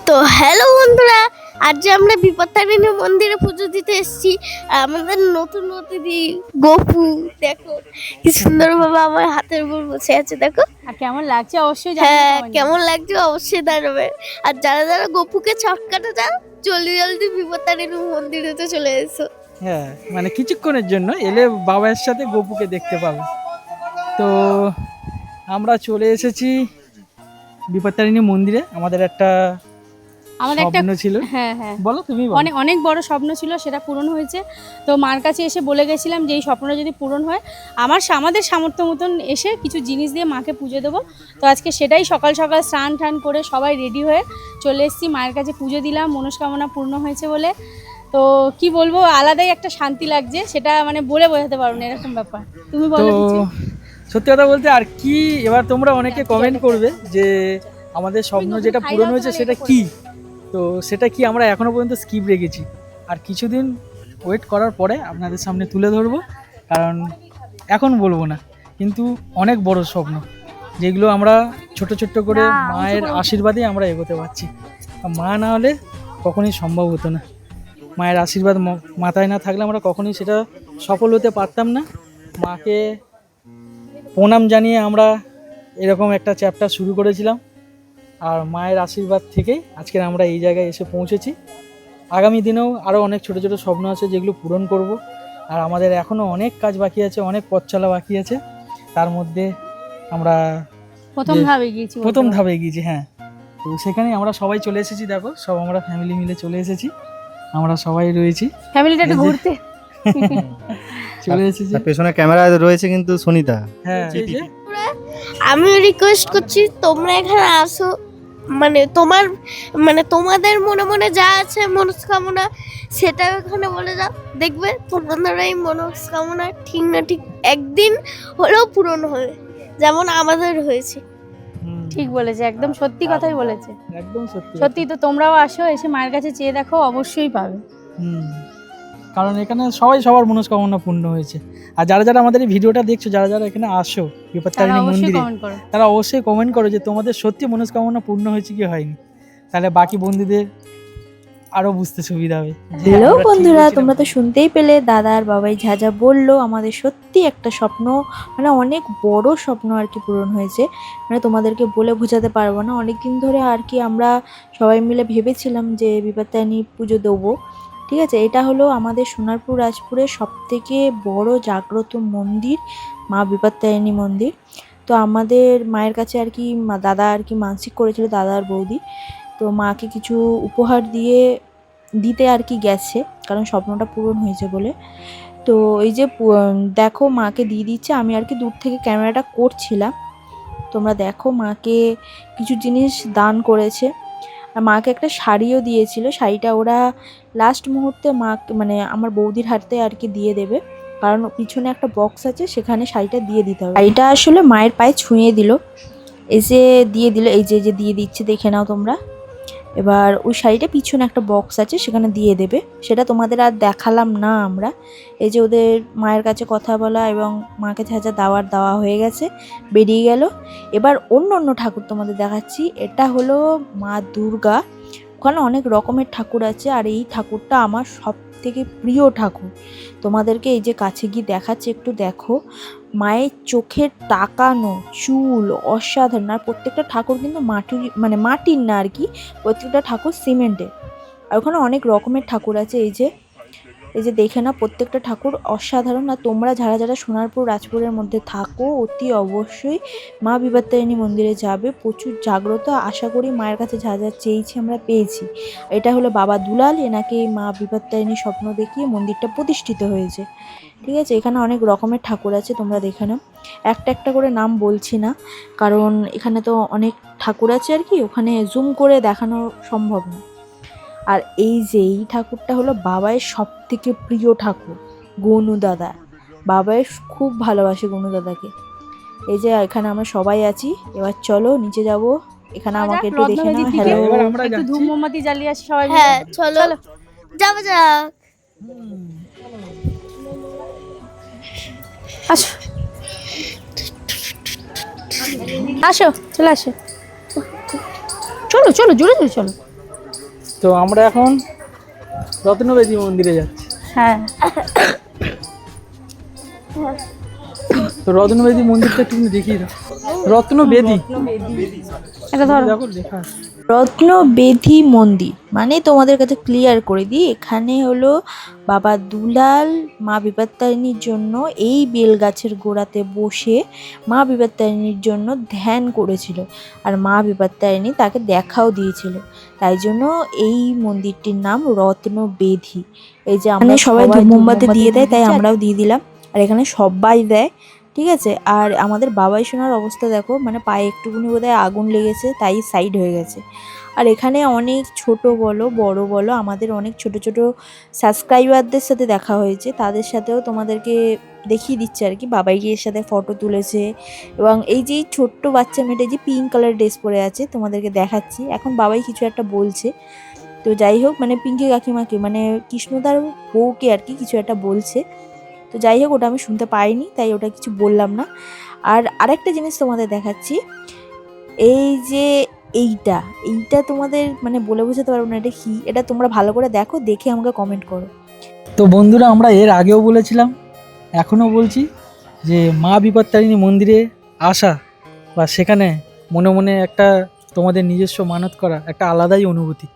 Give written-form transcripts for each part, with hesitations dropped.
তো হ্যালো বন্ধুরা, আজ যে আমরা বিপত্তারিণী মন্দিরে পুজো দিতে এসেছি। আমাদের নতুন অতিথি গপু, দেখো কি সুন্দরভাবে আমার হাতের উপর বসে আছে। দেখো আর কেমন লাগছে অবশ্যই হ্যাঁ, জানাবেন। কেমন লাগছে অবশ্যই জানাবে। আর যারা যারা গপুকে ছটকাতে চাও, জলদি জলদি বিপত্তারিণী মন্দিরে তো চলে এসো। হ্যাঁ, মানে কিছুক্ষণের জন্য এলে বাবার সাথে গপুকে দেখতে পাবে। তো আমরা চলে এসেছি বিপত্তারিণী মন্দিরে। আমাদের একটা স্বপ্ন ছিল। হ্যাঁ হ্যাঁ, বলো তুমি বলো। অনেক অনেক বড় স্বপ্ন ছিল, সেটা পূরণ হয়েছে। তো মার কাছে এসে বলে গেছিলাম যে এই স্বপ্নটা যদি পূরণ হয় আমাদের সামর্থ্য মতন এসে কিছু জিনিস দিয়ে মাকে পুজো দেবো। তো আজকে সেটাই সকাল সকাল স্নান টান করে সবাই রেডি হয়ে চলে এসেছি, মায়ের কাছে পুজো দিলাম, মনস্কামনা পূর্ণ হয়েছে বলে। তো কি বলবো, আলাদাই একটা শান্তি লাগছে, সেটা মানে বলে বোঝাতে পারবো না, এরকম ব্যাপার। তুমি তো বলো কিছু। সত্যি কথা বলতে আর কি, এবার তোমরা অনেকে কমেন্ট করবে যে আমাদের স্বপ্ন যেটা পূরণ হয়েছে সেটা কি। তো সেটা কি আমরা এখনো পর্যন্ত স্কিপ রেখেছি, আর কিছুদিন ওয়েট করার পরে আপনাদের সামনে তুলে ধরবো। কারণ এখন বলবো না, কিন্তু অনেক বড় স্বপ্ন যেগুলো আমরা ছোট ছোট করে মায়ের আশীর্বাদে আমরা এগোতে পারছি। মা না হলে কখনোই সম্ভব হতো না। মায়ের আশীর্বাদ মাথায় না থাকলে আমরা কখনোই সেটা সফল হতে পারতাম না। মাকে প্রণাম জানিয়ে আমরা এরকম একটা চ্যাপ্টার শুরু করেছিলাম, আর মায়ের আশীর্বাদ থেকেই আজকের আমরা এই জায়গায় এসে পৌঁছেছি। আগামী দিনেও আরও অনেক ছোট ছোট স্বপ্ন আছে যেগুলো পূরণ করব। আর আমাদের এখনও অনেক কাজ বাকি আছে, অনেক পথ চলা বাকি আছে। তার মধ্যে আমরা প্রথম ধাপে গিয়েছি। হ্যাঁ, তো সেখানে আমরা সবাই চলে এসেছি। দেখো, সব আমরা ফ্যামিলি মিলে চলে এসেছি। আমরা সবাই রয়েছি, ফ্যামিলিটা একটু ঘুরতে চলে এসেছি। পেছনে ক্যামেরা রয়েছে কিন্তু সুনিতা। হ্যাঁ, এই যে আমি রিকোয়েস্ট করছি তোমরা এখানে আসো। তোমাদের মনে মনে যা আছে মনস্কামনা, সেটা এখানে বলে যাও। দেখবে তোমাদের এই মনস্কামনা ঠিক না ঠিক একদিন হলেও পূরণ হবে, যেমন আমাদের হয়েছে। ঠিক বলেছে, একদম সত্যি কথাই বলেছে, একদম সত্যি সত্যি। তো তোমরাও আসো, এসে মায়ের কাছে চেয়ে দেখো, অবশ্যই পাবে। কারণ এখানে সবাই সবার মনস্কামনা পূর্ণ হয়েছে। আর যারা যারা আমাদের এই ভিডিওটা দেখছো, যারা যারা এখানে আসো বিপত্তারিণী মন্দিরে, তারা অবশ্যই কমেন্ট করো যে তোমাদের সত্যি মনস্কামনা পূর্ণ হয়েছে কি হয়নি। তাহলে বাকি বন্ধুদের আরো বুঝতে সুবিধা হবে। হ্যালো বন্ধুরা, তোমরা তো শুনতেই পেলে দাদা আর বাবাই যা যা বললো। আমাদের সত্যি একটা স্বপ্ন, মানে অনেক বড় স্বপ্ন আর কি পূরণ হয়েছে। মানে তোমাদেরকে বলে বোঝাতে পারবো না। অনেক দিন ধরে আর কি আমরা সবাই মিলে ভেবেছিলাম যে বিপত্তারিণী পুজো দেবো। ঠিক আছে, এটা হলো আমাদের সোনারপুর রাজপুরের সবথেকে বড় জাগ্রত মন্দির, মা বিপত্তারিণী মন্দির। তো আমাদের মায়ের কাছে আর কি দাদা আর কি মানসিক করেছিল, দাদা আর বৌদি। তো মাকে কিছু উপহার দিতে আর কি গেছে, কারণ স্বপ্নটা পূরণ হয়েছে বলে। তো এই যে দেখো মাকে দিয়ে দিচ্ছে, আমি আর কি দূর থেকে ক্যামেরাটা করছিলাম। তোমরা দেখো মাকে কিছু জিনিস দান করেছে, আর মাকে একটা শাড়িও দিয়েছিল। শাড়িটা ওরা লাস্ট মুহূর্তে মানে আমার বৌদির হাতে আর কি দিয়ে দেবে, কারণ পিছনে একটা বক্স আছে, সেখানে শাড়িটা দিয়ে দিতে হবে। শাড়িটা আসলে মায়ের পায়ে ছুঁয়ে দিল, এই যে দিয়ে দিল, এই যে দিয়ে দিচ্ছে, দেখে নাও তোমরা। এবার ওই শাড়িটা পিছনে একটা বক্স আছে, সেখানে দিয়ে দেবে। সেটা তোমাদের আর দেখালাম না আমরা। এই যে ওদের মায়ের কাছে কথা বলা এবং মাকে যা যা দেওয়া হয়ে গেছে, বেরিয়ে গেল। এবার অন্য ঠাকুর তোমাদের দেখাচ্ছি। এটা হলো মা দুর্গা। ওখানে অনেক রকমের ঠাকুর আছে, আর এই ঠাকুরটা আমার সব থেকে প্রিয় ঠাকুর। তোমাদেরকে এই যে কাছে গিয়ে দেখাচ্ছি, একটু দেখো। মায়ের চোখের তাকানো, চুল অসাধারণ। আর প্রত্যেকটা ঠাকুর কিন্তু মাটির না আর কি, প্রত্যেকটা ঠাকুর সিমেন্টের। আর ওখানে অনেক রকমের ঠাকুর আছে। এই যে দেখে না, প্রত্যেকটা ঠাকুর অসাধারণ। আর তোমরা যারা যারা সোনারপুর রাজপুরের মধ্যে থাকো, অতি অবশ্যই মা বিপত্তারিণী মন্দিরে যাবে। প্রচুর জাগ্রত, আশা করি মায়ের কাছে যা যা চেয়েছি আমরা পেয়েছি। এটা হলো বাবা দুলাল, এনাকে মা বিপত্তারিণী স্বপ্ন দেখিয়ে মন্দিরটা প্রতিষ্ঠিত হয়েছে। ঠিক আছে, এখানে অনেক রকমের ঠাকুর আছে, তোমরা দেখে নাও। একটা একটা করে নাম বলছি না, কারণ এখানে তো অনেক ঠাকুর আছে আর কি, ওখানে জুম করে দেখানো সম্ভব না। আর এই যে এই ঠাকুরটা হলো বাবায়ের সব থেকে প্রিয় ঠাকুর, গনু দাদা। বাবায়ের খুব ভালোবাসে গনু দাদাকে। এই যে এখানে আমরা সবাই আছি, এবার চলো নিচে যাব। এখানে আমাকে একটু দেখে নাও। হ্যালো, একটু ধূপ মোমবাতি জ্বালিয়ে আসি সবাই। হ্যাঁ চলো যাওয়া যাক। আসো আসো, চলে আসো। চলো চলো জোরে জোরে চলো। তো আমরা এখন রত্নবেদী মন্দিরে যাচ্ছি। হ্যাঁ তো রত্নবেদী মন্দিরটা একটু দেখিয়ে দাও। রত্নবেদী এটা ধরো। দেখো লেখা আছে। রত্নবেদী মন্দির মানে তোমাদের কাছে ক্লিয়ার করে দিই, এখানে হলো বাবা দুলাল মা বিপত্তারিণীর জন্য এই বেল গাছের গোড়াতে বসে মা বিপত্তারিণীর জন্য ধ্যান করেছিল, আর মা বিপত্তারিণী তাকে দেখাও দিয়েছিল। তাই জন্য এই মন্দিরটির নাম রত্নবেদী। এই যে আমরা সবাই ধূপ মোমবাতি দিয়ে দেয়, তাই আমরাও দিয়ে দিলাম, আর এখানে সবাই দেয়, ঠিক আছে। আর আমাদের বাবাই সোনার অবস্থা দেখো, মানে পায়ে একটুকুনি বোধহয় আগুন লেগেছে তাই সাইড হয়ে গেছে। আর এখানে অনেক ছোট বলো বড় বলো আমাদের অনেক ছোট ছোট সাবস্ক্রাইবারদের সাথে দেখা হয়েছে, তাদের সাথেও তোমাদেরকে দেখিয়ে দিচ্ছে আর কি। বাবাই গিয়ে এর সাথে ফটো তুলেছে, এবং এই যে ছোট্ট বাচ্চা মেয়েটা যে পিঙ্ক কালার ড্রেস পরে আছে তোমাদেরকে দেখাচ্ছি, এখন বাবাই কিছু একটা বলছে। তো যাই হোক, মানে পিঙ্কি কাকিমাকে মানে কৃষ্ণদার বউকে আর কি কিছু একটা বলছে। তো যাই হোক, ওটা আমি শুনতে পাইনি তাই ওটা কিছু বললাম না। আর আরেকটা জিনিস তোমাদের দেখাচ্ছি, এই যে এইটা এইটা তোমাদের মানে বলে বোঝাতে পারবো না এটা কি, এটা তোমরা ভালো করে দেখো, দেখে আমাকে কমেন্ট করো। তো বন্ধুরা, আমরা এর আগেও বলেছিলাম, এখনও বলছি যে মা বিপত্তারিণী মন্দিরে আসা বা সেখানে মনে মনে একটা তোমাদের নিজস্ব মানত করা একটা আলাদাই অনুভূতি।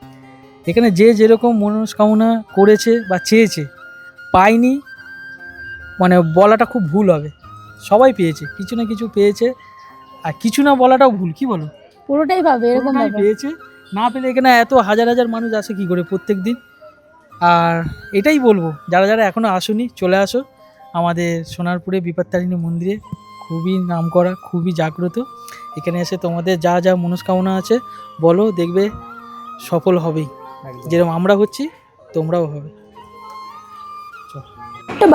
এখানে যে যেরকম মনস্কামনা করেছে বা চেয়েছে পায়নি, মানে বলাটা খুব ভুল হবে, সবাই পেয়েছে, কিছু না কিছু পেয়েছে, আর কিছু না বলাটাও ভুল, কি বলো? পুরোটাই পাবে এরকম পুরোটাই ব্যাপার। পেয়েছে। না পেলে এখানে এত হাজার হাজার মানুষ আসে কি করে প্রত্যেক দিন। আর এটাই বলবো, যারা যারা এখনও আসোনি চলে আসো আমাদের সোনারপুরে বিপত্তারিণী মন্দিরে, খুবই নামকরা, খুবই জাগ্রত। এখানে এসে তোমাদের যা যা মনস্কামনা আছে বলো, দেখবে সফল হবেই, যেরকম আমরা হচ্ছি তোমরাও হবে।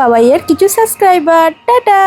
বাবাইয়ের কিছু সাবস্ক্রাইবার, টাটা।